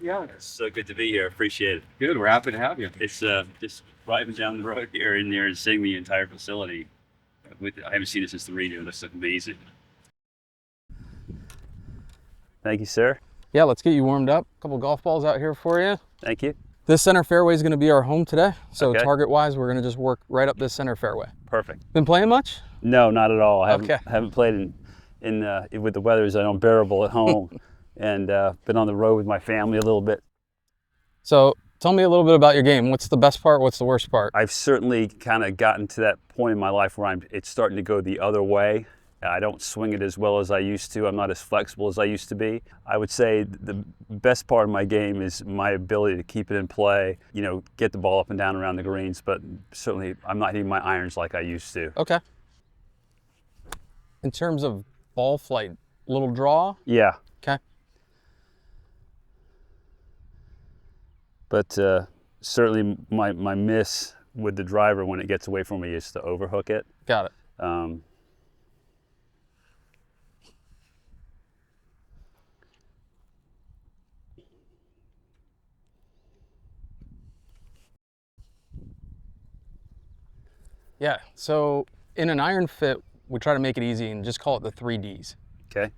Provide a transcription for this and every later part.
Yeah. It's so good to be here. Appreciate it. Good. We're happy to have you. It's just driving down the road here in there and seeing the entire facility. I haven't seen it since the redo. It looks amazing. Thank you, sir. Yeah, let's get you warmed up. A couple golf balls out here for you. Thank you. This center fairway is going to be our home today. So Okay. target-wise, we're going to just work right up this center fairway. Perfect. Been playing much? No, not at all. I Okay. haven't played with the weather is unbearable at home, and been on the road with my family a little bit. So tell me a little bit about your game. What's the best part? What's the worst part? I've certainly kind of gotten to that point in my life where it's starting to go the other way. I don't swing it as well as I used to. I'm not as flexible as I used to be. I would say the best part of my game is my ability to keep it in play, get the ball up and down around the greens, but certainly I'm not hitting my irons like I used to. Okay. In terms of ball flight, little draw? Yeah. Okay. But certainly my miss with the driver when it gets away from me is to overhook it. Got it. Yeah, so in an iron fit, we try to make it easy and just call it the 3 Ds. Okay.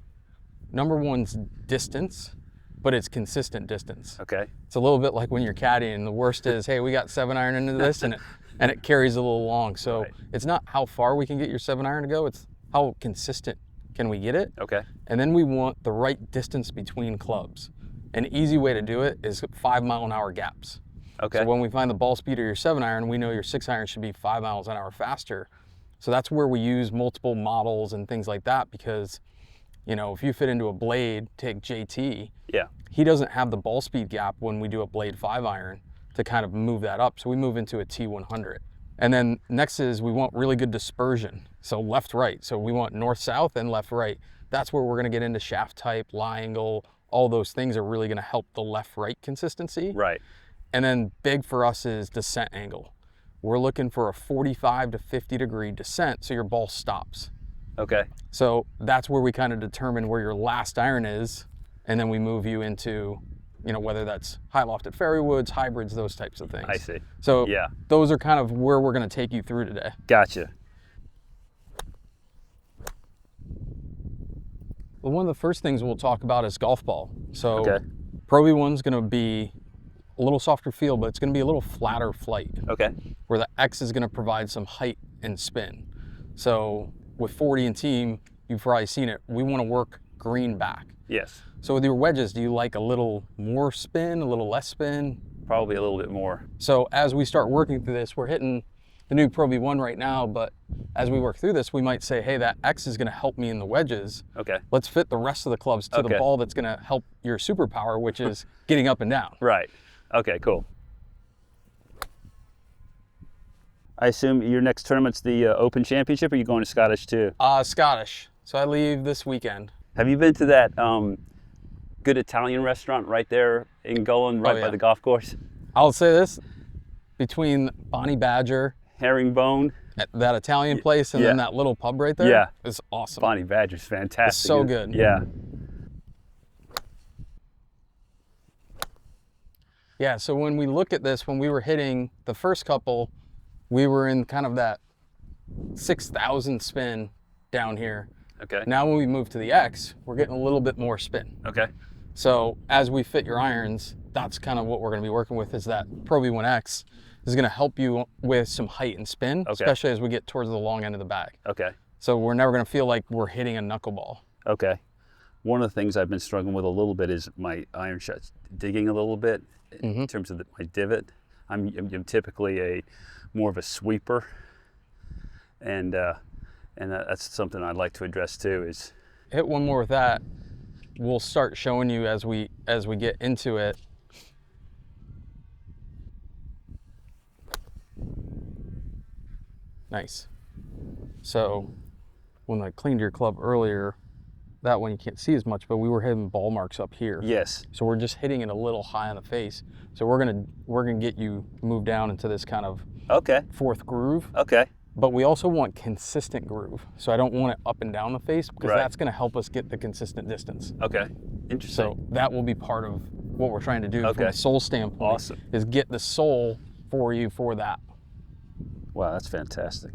Number one's distance, but it's consistent distance. Okay. It's a little bit like when you're caddying. The worst is, hey, we got 7 iron into this and it carries a little long. So Right. It's not how far we can get your 7 iron to go, it's how consistent can we get it. Okay. And then we want the right distance between clubs. An easy way to do it is 5-mile-an-hour gaps. Okay. So when we find the ball speed of your 7 iron, we know your 6 iron should be 5 miles an hour faster. So that's where we use multiple models and things like that because, if you fit into a blade, take JT, Yeah. he doesn't have the ball speed gap when we do a blade 5 iron to kind of move that up. So we move into a T100. And then next is we want really good dispersion. So left, right. So we want north, south and left, right. That's where we're going to get into shaft type, lie angle. All those things are really going to help the left, right consistency. Right. And then big for us is descent angle. We're looking for a 45 to 50 degree descent so your ball stops. Okay. So that's where we kind of determine where your last iron is, and then we move you into, whether that's high lofted fairway woods, hybrids, those types of things. I see. So Yeah. those are kind of where we're going to take you through today. Gotcha. Well, one of the first things we'll talk about is golf ball. So Okay. Pro V1's going to be a little softer feel, but it's going to be a little flatter flight. Okay. Where the X is going to provide some height and spin. So with 40 and team, you've probably seen it, we want to work green back. Yes. So with your wedges, do you like a little more spin, a little less spin? Probably a little bit more. So as we start working through this, we're hitting the new Pro V1 right now, but as we work through this, we might say, hey, that X is going to help me in the wedges. Okay. Let's fit the rest of the clubs to the Okay. ball that's going to help your superpower, which is getting up and down. Right. Okay, cool. I assume your next tournament's the Open Championship, or are you going to Scottish too? Scottish. So I leave this weekend. Have you been to that good Italian restaurant right there in Gullin, right yeah. by the golf course? I'll say this, between Bonnie Badger, Herringbone. that Italian place, and Yeah. then that little pub right there, Yeah. is awesome. Bonnie Badger's fantastic. It's so good. Yeah. Yeah, so when we look at this, when we were hitting the first couple, we were in kind of that 6,000 spin down here. Okay. Now when we move to the X, we're getting a little bit more spin. Okay. So as we fit your irons, that's kind of what we're going to be working with, is that Pro V1X is going to help you with some height and spin, Okay. especially as we get towards the long end of the bag. Okay. So we're never going to feel like we're hitting a knuckleball. Okay. One of the things I've been struggling with a little bit is my iron shots digging a little bit in terms of my divot. I'm typically more of a sweeper, and that's something I'd like to address too. Is Hit one more with that. We'll start showing you as we get into it. Nice. So when I cleaned your club earlier, that one you can't see as much, but we were hitting ball marks up here. yes. So we're just hitting it a little high on the face. So we're gonna get you moved down into this kind of Okay. fourth groove. Okay. But we also want consistent groove. So I don't want it up and down the face, because Right. that's gonna help us get the consistent distance. Okay. Interesting. So that will be part of what we're trying to do from a sole standpoint. Awesome. Is get the sole for you for that. Wow, that's fantastic.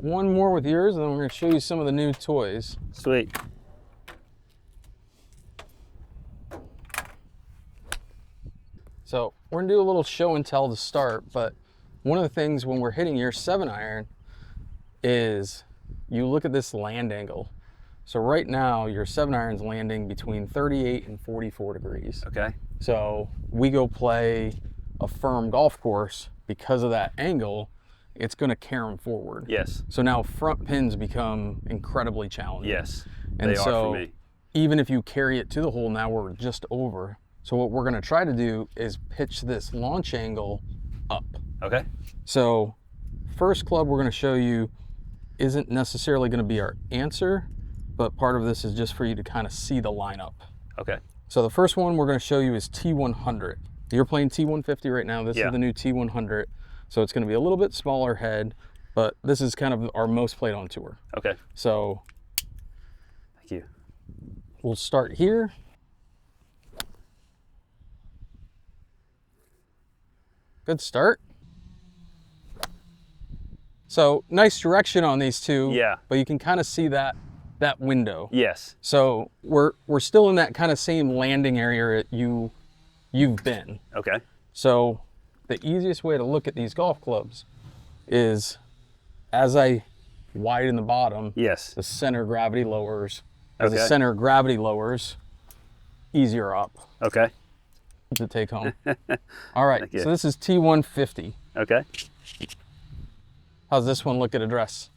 One more with yours, and then we're going to show you some of the new toys. Sweet. So we're going to do a little show and tell to start, but one of the things when we're hitting your 7-iron is you look at this land angle. So right now your 7-iron's landing between 38 and 44 degrees. Okay. So we go play a firm golf course, because of that angle, it's going to carry them forward. Yes. So now front pins become incredibly challenging. Yes, and they so are for me. even if you carry it to the hole, now we're just over. So what we're going to try to do is pitch this launch angle up. Okay. So first club we're going to show you isn't necessarily going to be our answer, but part of this is just for you to kind of see the lineup. Okay. So the first one we're going to show you is T100. You're playing T150 right now. This is the new T100. So it's going to be a little bit smaller head, but this is kind of our most played on tour. Okay. So thank you. We'll start here. Good start. So nice direction on these two. Yeah. But you can kind of see that window. Yes. So we're still in that kind of same landing area you've been. Okay. So the easiest way to look at these golf clubs is as I widen the bottom, yes, the center of gravity lowers. As okay. the center of gravity lowers, easier up. Okay. To take home. All right, so this is T150. Okay. How's this one look at address?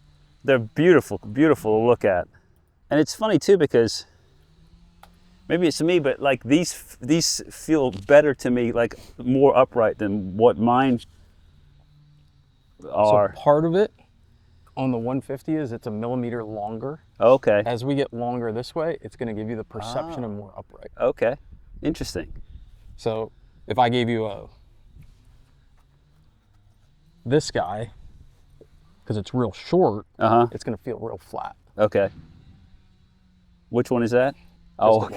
They're beautiful, beautiful to look at. And it's funny too, because maybe it's me, but like these feel better to me, like more upright than what mine are. So part of it on the 150 is it's a millimeter longer. Okay. As we get longer this way, it's going to give you the perception of more upright. Okay. Interesting. So if I gave you this guy, because it's real short, it's going to feel real flat. Okay. Which one is that? Oh,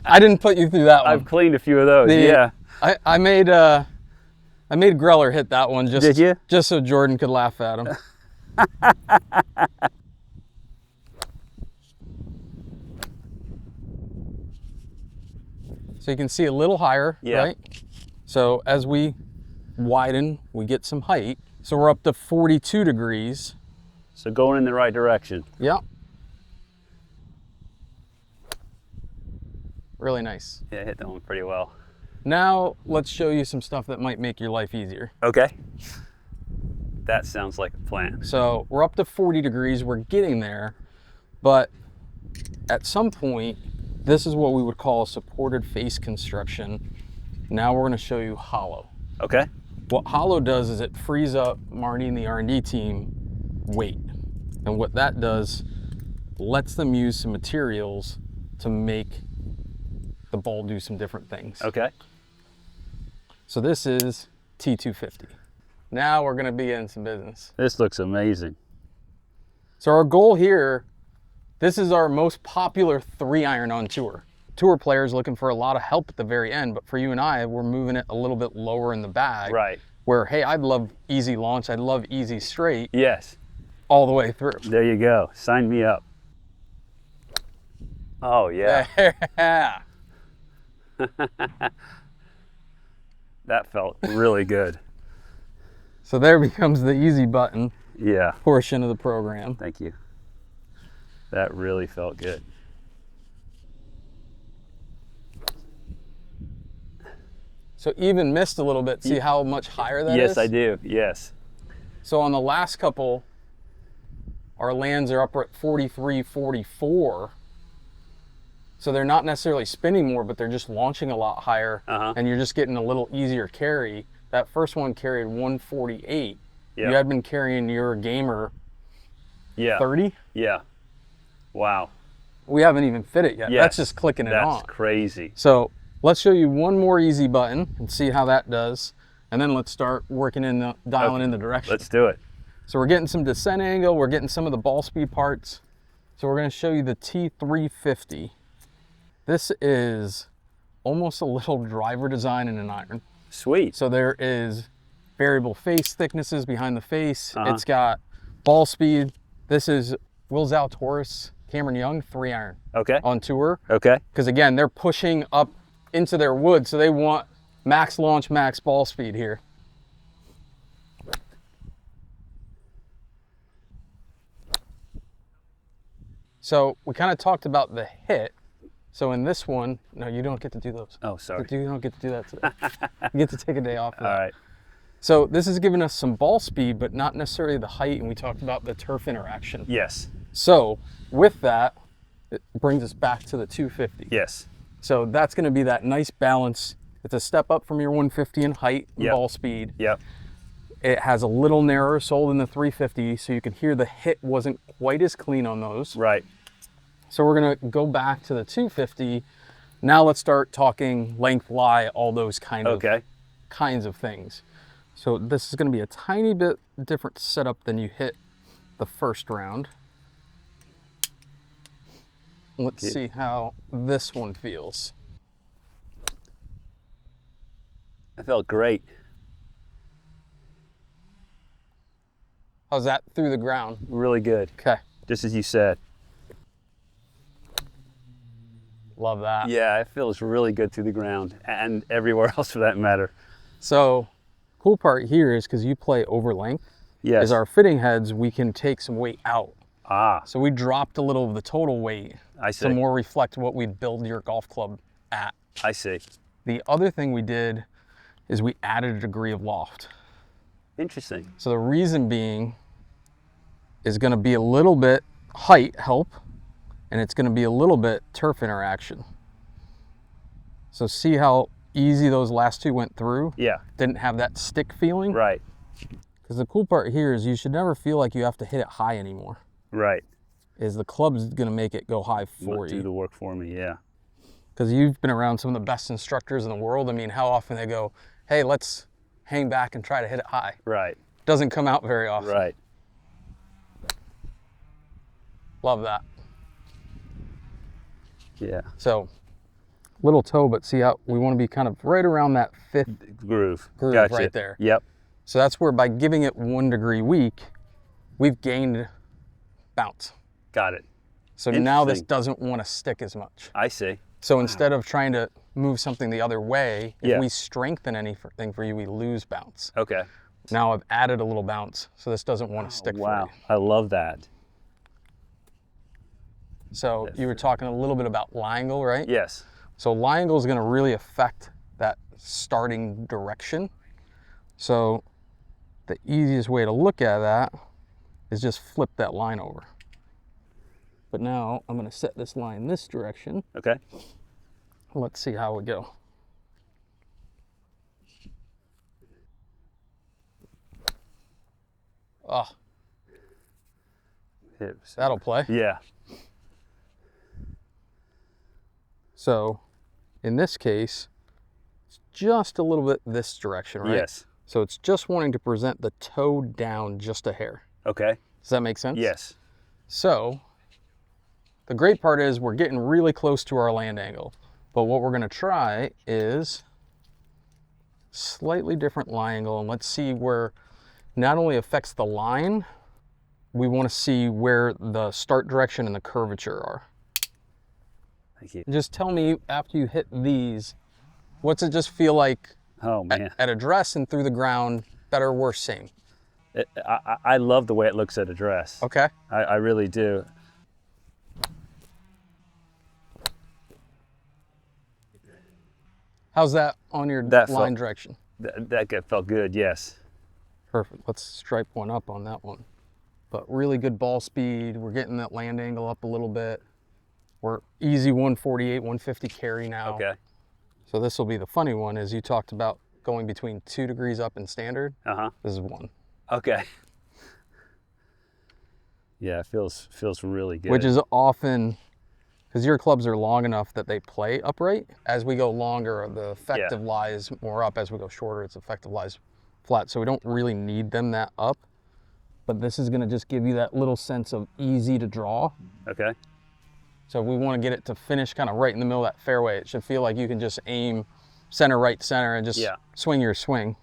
I didn't put you through that one. I've cleaned a few of those. Yeah. I made Greller hit that one just. Did you? Just so Jordan could laugh at him. So you can see a little higher, right? So as we widen, we get some height. So we're up to 42 degrees. So going in the right direction. Yep. Really nice. Yeah, hit that one pretty well. Now let's show you some stuff that might make your life easier. Okay. That sounds like a plan. So we're up to 40 degrees, we're getting there, but at some point, this is what we would call a supported face construction. Now we're gonna show you hollow. Okay. What hollow does is it frees up Marty and the R&D team weight. And what that does, lets them use some materials to make the ball do some different things. Okay. So this is T250. Now we're gonna be in some business. This looks amazing. So our goal here, this is our most popular 3-iron on tour. Tour players looking for a lot of help at the very end, but for you and I, we're moving it a little bit lower in the bag. Right. Where, hey, I'd love easy launch, I'd love easy straight. Yes. All the way through. There you go. Sign me up. Oh, yeah. Yeah. That felt really good. So there becomes the easy button Yeah. portion of the program. Thank you. That really felt good. So even missed a little bit. See how much higher that is? Yes, I do. Yes. So on the last couple, our lands are up at 43, 44. So they're not necessarily spinning more, but they're just launching a lot higher, and you're just getting a little easier carry. That first one carried 148. Yeah. You had been carrying your gamer 30? Yeah. Wow. We haven't even fit it yet. Yes. That's just clicking it on. That's crazy. So let's show you one more easy button and see how that does. And then let's start working in dialing in the direction. Let's do it. So we're getting some descent angle, we're getting some of the ball speed parts. So we're gonna show you the T350. This is almost a little driver design in an iron. Sweet. So there is variable face thicknesses behind the face. It's got ball speed. This is Will Zalatoris, Cameron Young, 3-iron. Okay. On tour. Okay. Because again, they're pushing up into their wood, so they want max launch, max ball speed here. So we kind of talked about the hit. So in this one, no, you don't get to do those. Oh, sorry. You don't get to do that today. You get to take a day off. All right. So this is giving us some ball speed, but not necessarily the height, and we talked about the turf interaction. Yes. So with that, it brings us back to the 250. Yes. So that's gonna be that nice balance. It's a step up from your 150 in height and ball speed. Yep. It has a little narrower sole than the 350, so you can hear the hit wasn't quite as clean on those. Right. So we're gonna go back to the 250. Now let's start talking length, lie, all those kinds of things. So this is gonna be a tiny bit different setup than you hit the first round. Let's see how this one feels. I felt great. How's that through the ground? Really good. Okay. Just as you said. Love that. Yeah, it feels really good through the ground and everywhere else for that matter. So cool part here is because you play over length, Yes. is our fitting heads, we can take some weight out. Ah, So we dropped a little of the total weight I see. to more reflect what we'd build your golf club at. I see. The other thing we did is we added a degree of loft. Interesting. So the reason being is going to be a little bit height help, and it's going to be a little bit turf interaction. So see how easy those last two went through? Yeah. Didn't have that stick feeling? Right. Because the cool part here is you should never feel like you have to hit it high anymore. Right. Is the club's going to make it go high for Do you. the work for me, yeah. Because you've been around some of the best instructors in the world. I mean, how often they go, hey, let's hang back and try to hit it high. Right. Doesn't come out very often. Right. Love that. Yeah. So, little toe, but see how we want to be kind of right around that fifth Groove. groove Gotcha. right there. Yep. So that's where by giving it 1 degree weak, we've gained bounce. Got it. So now this Interesting. doesn't want to stick as much. I see. So instead of trying to move something the other way, if Yeah. we strengthen anything for you, we lose bounce. Okay. Now I've added a little bounce, so this doesn't want to stick Wow. for you. I love that. So you were talking a little bit about lie angle, right? Yes. So lie angle is going to really affect that starting direction. So the easiest way to look at that is just flip that line over. But now I'm going to set this line this direction. Okay. Let's see how we go. Oh, Hips. that'll play. Yeah. So in this case, it's just a little bit this direction, right? Yes. So it's just wanting to present the toe down just a hair. Okay. Does that make sense? Yes. So the great part is we're getting really close to our land angle, but what we're gonna try is slightly different lie angle, and let's see where not only affects the line, we wanna see where the start direction and the curvature are. Thank you. Just tell me after you hit these, what's it just feel like Oh man. at address and through the ground, better, worse, same? I love the way it looks at address. Okay. I really do. How's that on your That line felt- direction? That felt good, yes. Perfect. Let's stripe one up on that one. But really good ball speed. We're getting that land angle up a little bit. We're easy 148, 150 carry now. Okay. So this will be the funny one, is you talked about going between 2 degrees up in standard. Uh-huh. This is 1. Okay. Yeah, it feels really good. Which is often, because your clubs are long enough that they play upright. As we go longer, the effective lies more up. As we go shorter, it's effective lies flat. So we don't really need them that up. but this is gonna just give you that little sense of easy to draw. Okay. So if we wanna get it to finish kind of right in the middle of that fairway, it should feel like you can just aim center, right, center, and just swing your swing.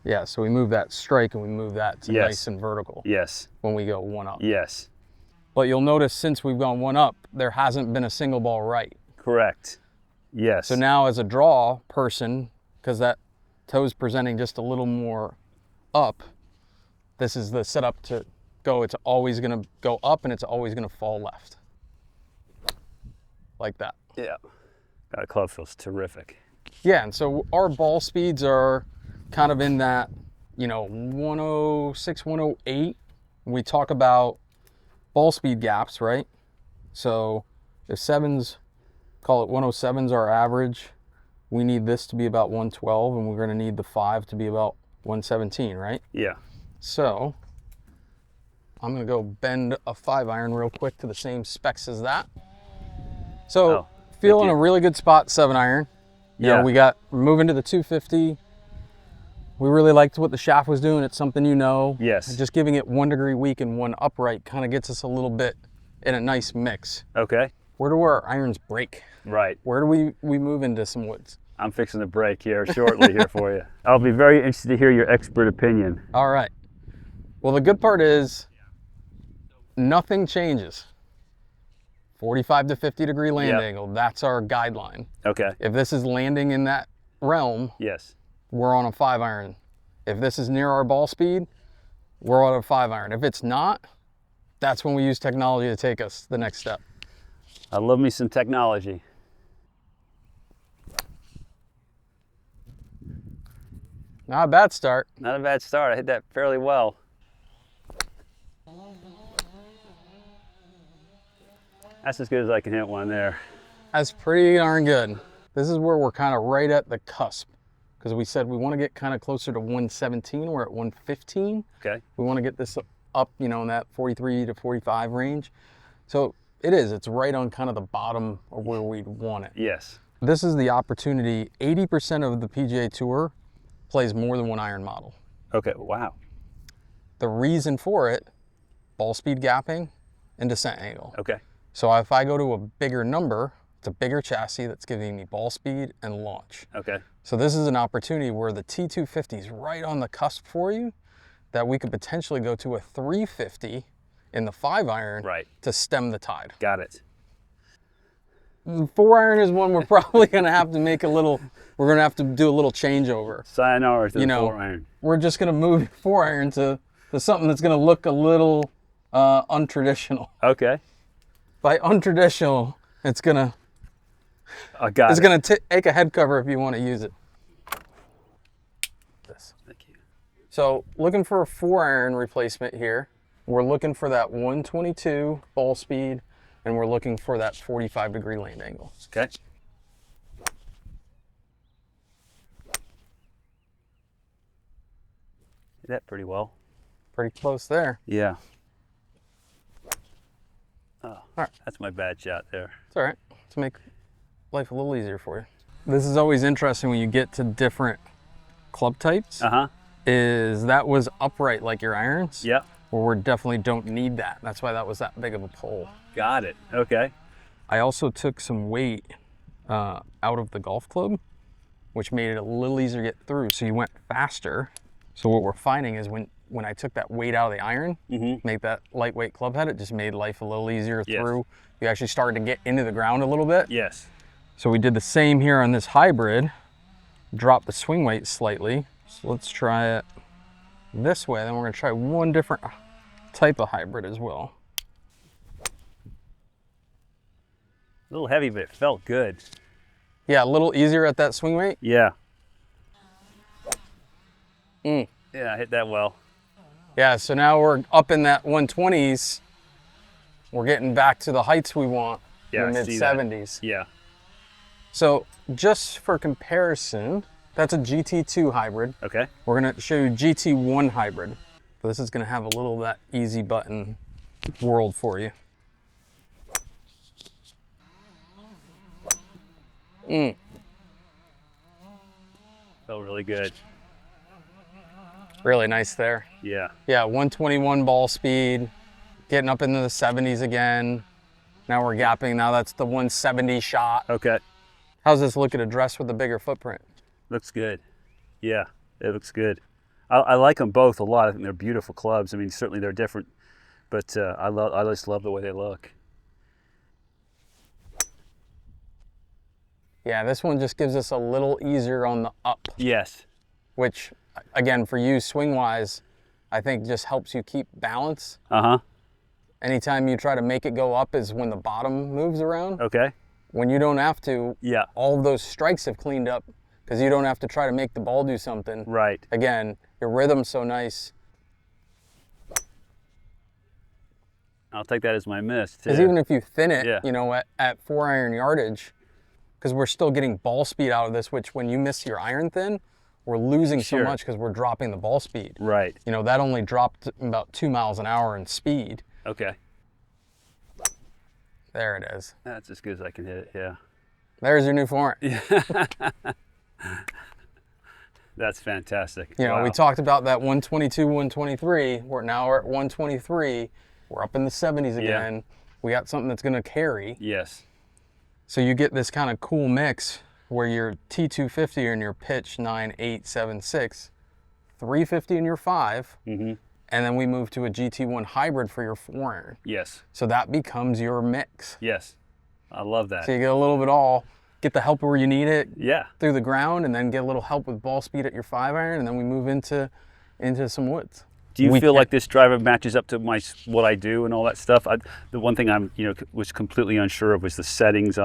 Yeah, so we move that strike and we move that to nice and vertical. Yes. When we go one up. Yes. But you'll notice since we've gone one up, there hasn't been a single ball right. Correct. Yes. So now as a draw person, because that toe's presenting just a little more up, this is the setup to go. It's always gonna go up and it's always gonna fall left. Like that. Yeah. That club feels terrific. Yeah, and so our ball speeds are kind of in that, you know, 106, 108. We talk about ball speed gaps, right? So if sevens, call it 107's our average, we need this to be about 112 and we're gonna need the 5 to be about 117, right? Yeah. So I'm gonna go bend a 5-iron real quick to the same specs as that. So feeling a really good spot, 7-iron. You know, we're moving to the 250. We really liked what the shaft was doing. It's something you know. Yes. And just giving it 1 degree weak and 1 upright kind of gets us a little bit in a nice mix. Okay. Where do our irons break? Right. Where do we move into some woods? I'm fixing to break here shortly here for you. I'll be very interested to hear your expert opinion. All right. Well, the good part is nothing changes. 45 to 50 degree land angle, that's our guideline. Okay. If this is landing in that realm, yes, we're on a 5-iron. If this is near our ball speed, we're on a 5-iron. If it's not, that's when we use technology to take us the next step. I love me some technology. Not a bad start. Not a bad start. I hit that fairly well. That's as good as I can hit one there. That's pretty darn good. This is where we're kind of right at the cusp, because we said we want to get kind of closer to 117. We're at 115. Okay. We want to get this up, you know, in that 43 to 45 range. So it's right on kind of the bottom of where we'd want it. Yes. This is the opportunity. 80% of the PGA Tour plays more than 1 iron model. Okay, wow. The reason for it, ball speed gapping and descent angle. Okay. So if I go to a bigger number, it's a bigger chassis that's giving me ball speed and launch. Okay. So this is an opportunity where the T250 is right on the cusp for you, that we could potentially go to a 350 in the 5-iron to stem the tide. Got it. The 4-iron is one we're probably going to have to make a little, we're going to have to do a little changeover. Sayonara to the 4-iron. We're just going to move 4-iron to something that's going to look a little untraditional. Okay. By untraditional, it's going to take a head cover if you want to use it. Thank you. So looking for a 4-iron replacement here. We're looking for that 122 ball speed, and we're looking for that 45 degree land angle. Okay. Did that pretty well. Pretty close there. Yeah. Oh, all right. That's my bad shot there. It's all right. To make life a little easier for you. This is always interesting when you get to different club types. Is that was upright like your irons? Yep. Where we definitely don't need that. That's why that was that big of a pull. Got it. Okay. I also took some weight out of the golf club, which made it a little easier to get through. So you went faster. So what we're finding is when I took that weight out of the iron, make that lightweight club head, it just made life a little easier through. You actually started to get into the ground a little bit. Yes. So we did the same here on this hybrid, drop the swing weight slightly. So let's try it this way. Then we're gonna try one different type of hybrid as well. A little heavy, but it felt good. Yeah, a little easier at that swing weight. Yeah. Yeah, I hit that well. Yeah, so now we're up in that 120s. We're getting back to the heights we want, Yeah, in the mid-70s. Yeah. So just for comparison, that's a GT2 hybrid. Okay. We're gonna show you GT1 hybrid. So this is gonna have a little of that easy button world for you. Felt really good. Really nice there. Yeah. Yeah, 121 ball speed, getting up into the 70s again. Now we're gapping. Now that's the 170 shot. Okay. How's this look at a dress with a bigger footprint? Looks good. Yeah, it looks good. I like them both a lot. I think they're beautiful clubs. I mean, certainly they're different, but I just love the way they look. Yeah, this one just gives us a little easier on the up. Yes. Which, again, for you swing-wise, I think just helps you keep balance. Uh-huh. Anytime you try to make it go up is when the bottom moves around. Okay. When you don't have to, Yeah. all of those strikes have cleaned up because you don't have to try to make the ball do something. Right. Again, your rhythm's so nice. I'll take that as my miss, too. Because even if you thin it, Yeah. you know, at 4-iron yardage, because we're still getting ball speed out of this, which when you miss your iron thin, we're losing so Sure. much because we're dropping the ball speed. Right. You know, that only dropped about 2 miles an hour in speed. Okay. There it is. That's as good as I can hit it, yeah. There's your new forehand. That's fantastic. You know, Wow. we talked about that 122, 123. We're at 123. We're up in the 70s again. We got something that's going to carry. Yes. So you get this kind of cool mix where your T250 in your pitch 9.876, 350 in your 5, Mm-hmm. and then we move to a GT1 hybrid for your 4-iron. Yes. So that becomes your mix. Yes. I love that. So you get a little bit all, get the help where you need it Yeah. through the ground, and then get a little help with ball speed at your 5-iron, and then we move into some woods. Do you We feel can- like this driver matches up to what I do and all that stuff? The one thing I'm, was completely unsure of was the settings.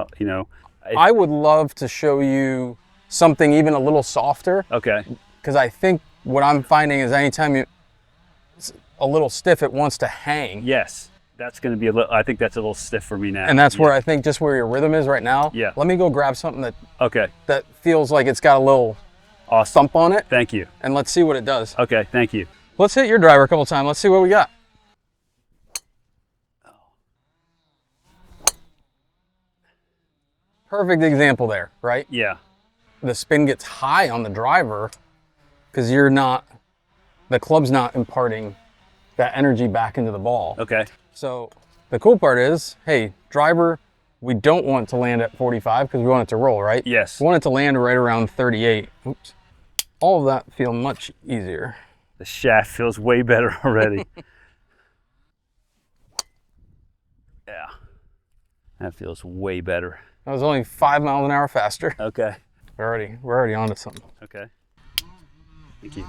I would love to show you something even a little softer, Okay. because I think what I'm finding is anytime it's a little stiff, it wants to hang. Yes. That's going to be I think that's a little stiff for me now. And that's Yeah. where I think just where your rhythm is right now. Yeah. Let me go grab something Okay. that feels like it's got a little Awesome. thump on it, Thank you. and let's see what it does. Okay. Thank you. Let's hit your driver a couple times. Let's see what we got. Perfect example there, right? Yeah. The spin gets high on the driver because the club's not imparting that energy back into the ball. Okay. So the cool part is, hey, driver, we don't want to land at 45 because we want it to roll, right? Yes. We want it to land right around 38. Oops. All of that feel much easier. The shaft feels way better already. Yeah. That feels way better. That was only 5 miles an hour faster. Okay. We're already onto something. Okay. Thank you.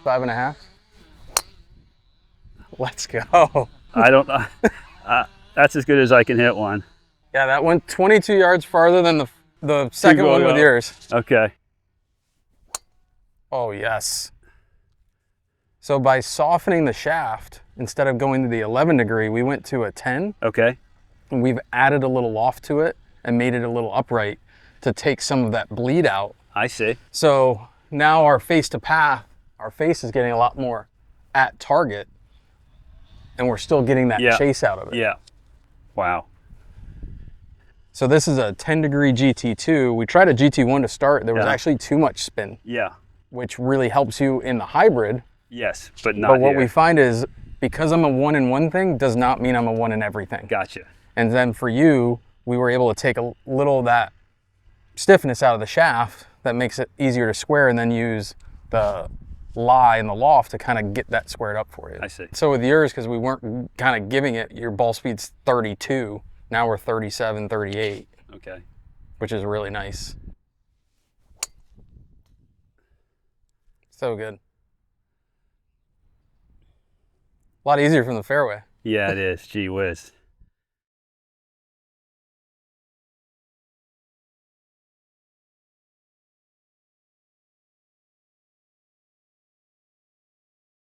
5.5. Let's go. I don't. That's as good as I can hit one. Yeah, that went 22 yards farther than the second one with yours. Okay. Oh, yes. So by softening the shaft, instead of going to the 11 degree, we went to a 10. Okay. And we've added a little loft to it and made it a little upright to take some of that bleed out. I see. So now our face to path, our face is getting a lot more at target, and we're still getting that chase out of it. Yeah. Wow. So this is a 10 degree GT2. We tried a GT1 to start. There was actually too much spin, Yeah. which really helps you in the hybrid. Yes, but not But what here. we find is because I'm a 1 in one thing does not mean I'm a 1 in everything. Gotcha. And then for you, we were able to take a little of that stiffness out of the shaft that makes it easier to square, and then use the lie and the loft to kind of get that squared up for you. I see. So with yours, because we weren't kind of giving it, your ball speed's 32. Now we're 37, 38, Okay. which is really nice. So good. A lot easier from the fairway. Yeah, it is. Gee whiz.